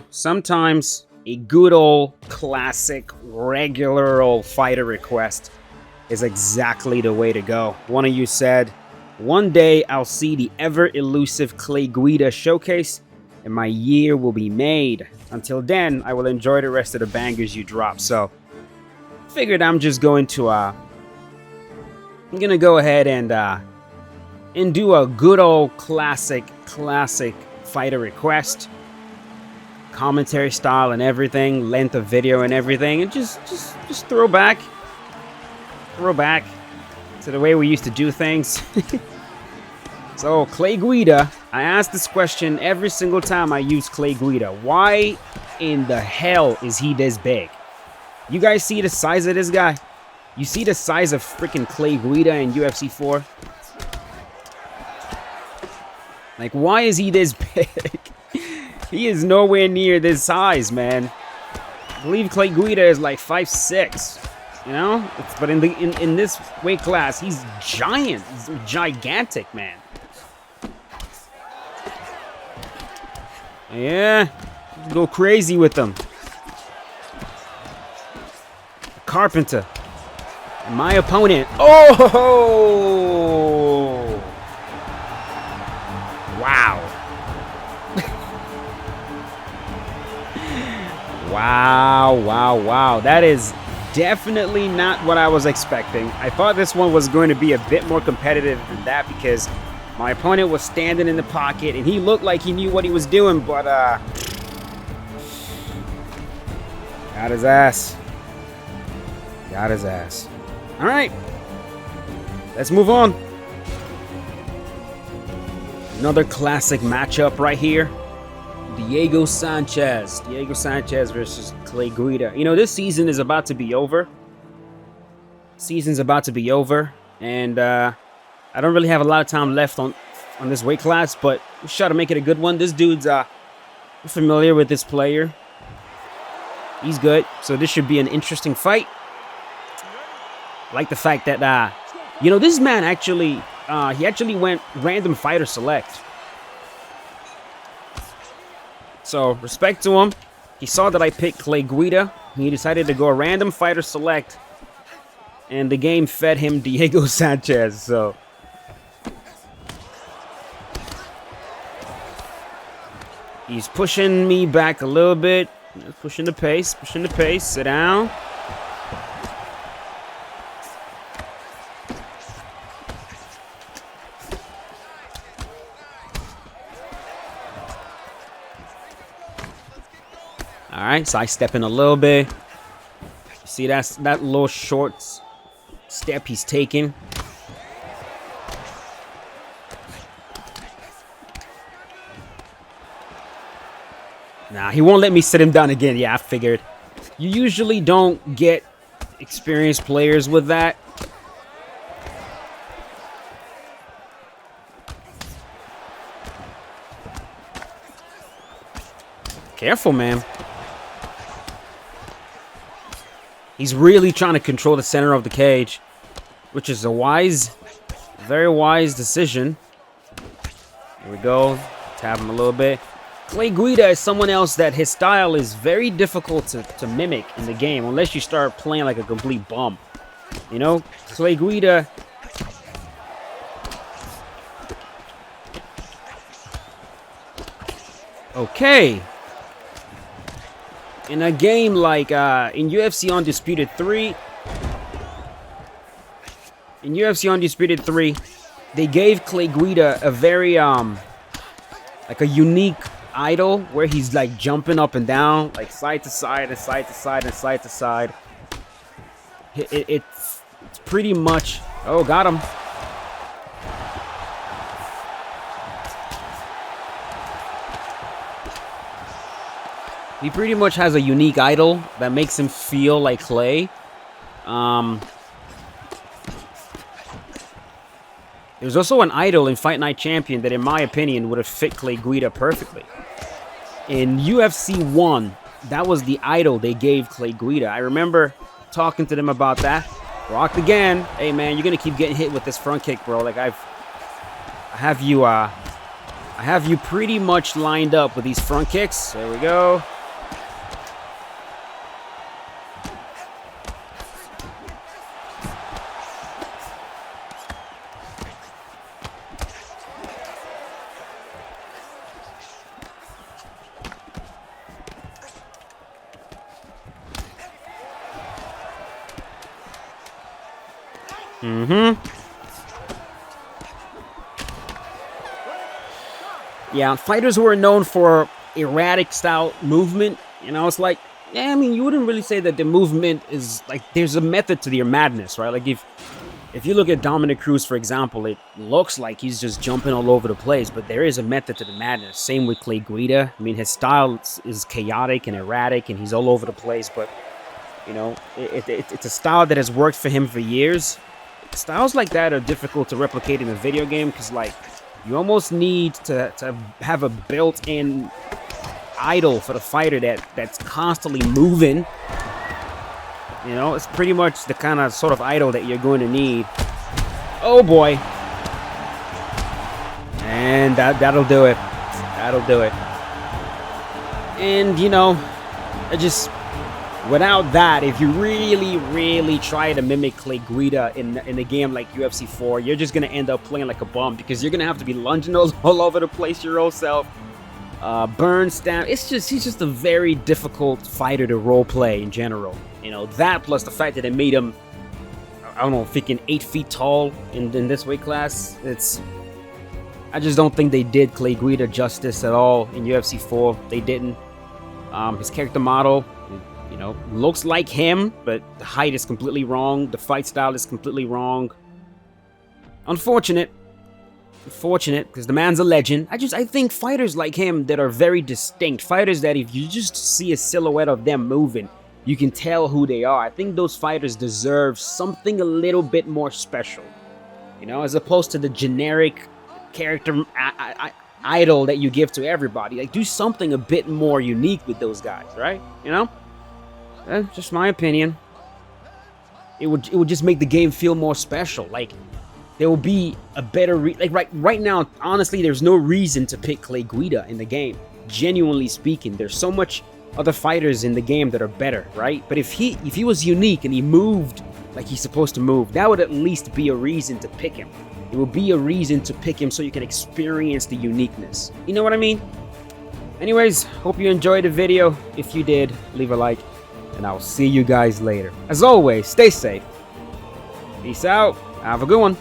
Sometimes a good old classic regular old fighter request is exactly the way to go. One of you said, one day I'll see the ever elusive Clay Guida showcase and my year will be made. Until then, I will enjoy the rest of the bangers you drop. So, figured I'm just going to I'm gonna go ahead and do a good old classic fighter request, commentary style and everything, length of video and everything, and just throw back to the way we used to do things. So Clay Guida, I ask this question every single time I use Clay Guida. Why in the hell is he this big? You guys see the size of this guy? You see the size of freaking Clay Guida in UFC 4? Like, why is he this big? He is nowhere near this size, man. I believe Clay Guida is like 5'6", you know? But in this weight class, he's giant. He's gigantic, man. Yeah, go crazy with them. Carpenter, my opponent. Oh! Wow. Wow. That is definitely not what I was expecting. I thought this one was going to be a bit more competitive than that because my opponent was standing in the pocket and he looked like he knew what he was doing, but got his ass. All right, let's move on. Another classic matchup right here. Diego Sanchez versus Clay Guida. This season is about to be over. And I don't really have a lot of time left on this weight class, but we'll try to make it a good one. This dude's familiar with this player. He's good, so this should be an interesting fight. I like the fact that this man actually went random fighter select. So respect to him. He saw that I picked Clay Guida. He decided to go a random fighter select, and the game fed him Diego Sanchez. So he's pushing me back a little bit. Pushing the pace. Sit down. All right, sidestepping a little bit. You see that little short step he's taking. Nah, he won't let me sit him down again. Yeah, I figured. You usually don't get experienced players with that. Careful, man. He's really trying to control the center of the cage, which is a very wise decision. Here we go. Tap him a little bit. Clay Guida is someone else that his style is very difficult to mimic in the game unless you start playing like a complete bum. Clay Guida. Okay. In a game like in UFC Undisputed 3, they gave Clay Guida a very like a unique idol where he's like jumping up and down, like side to side and side to side and side to side. It's pretty much. Oh, got him. He pretty much has a unique idol that makes him feel like Clay. There's also an idol in Fight Night Champion that, in my opinion, would have fit Clay Guida perfectly. In UFC 1, that was the idol they gave Clay Guida. I remember talking to them about that. Rocked again. Hey, man, you're going to keep getting hit with this front kick, bro. Like, I have you I have you pretty much lined up with these front kicks. There we go. Yeah, fighters who are known for erratic style movement, you know, it's like, yeah, I mean, you wouldn't really say that the movement is like, there's a method to their madness, right? Like if you look at Dominic Cruz, for example, it looks like he's just jumping all over the place, but there is a method to the madness. Same with Clay Guida. I mean, his style is chaotic and erratic, and he's all over the place, but, you know, it's a style that has worked for him for years. Styles like that are difficult to replicate in a video game because, like, you almost need to have a built-in idol for the fighter that's constantly moving. You know, it's pretty much the kind of sort of idol that you're going to need. Oh boy. And that'll do it. That'll do it. And, you know, without that, if you really try to mimic Clay Guida in a game like UFC 4, you're just going to end up playing like a bum because you're going to have to be lunging those all over the place your own self. Burn, stamp. He's just a very difficult fighter to role play in general. You know, that plus the fact that they made him, I don't know, freaking 8 feet tall in this weight class. I just don't think they did Clay Guida justice at all in UFC 4. They didn't. His character model, you know, looks like him, but the height is completely wrong. The fight style is completely wrong. Unfortunate, because the man's a legend. I think fighters like him that are very distinct, fighters that if you just see a silhouette of them moving, you can tell who they are. I think those fighters deserve something a little bit more special, you know, as opposed to the generic character idol that you give to everybody. Like, do something a bit more unique with those guys, right? You know, that's just my opinion. It would just make the game feel more special. Like, there will be a better right now, honestly, there's no reason to pick Clay Guida in the game. Genuinely speaking, there's so much other fighters in the game that are better, right? But if he was unique and he moved like he's supposed to move, that would at least be a reason to pick him. It will be a reason to pick him so you can experience the uniqueness. You know what I mean? Anyways, hope you enjoyed the video. If you did, leave a like, and I'll see you guys later. As always, stay safe. Peace out. Have a good one.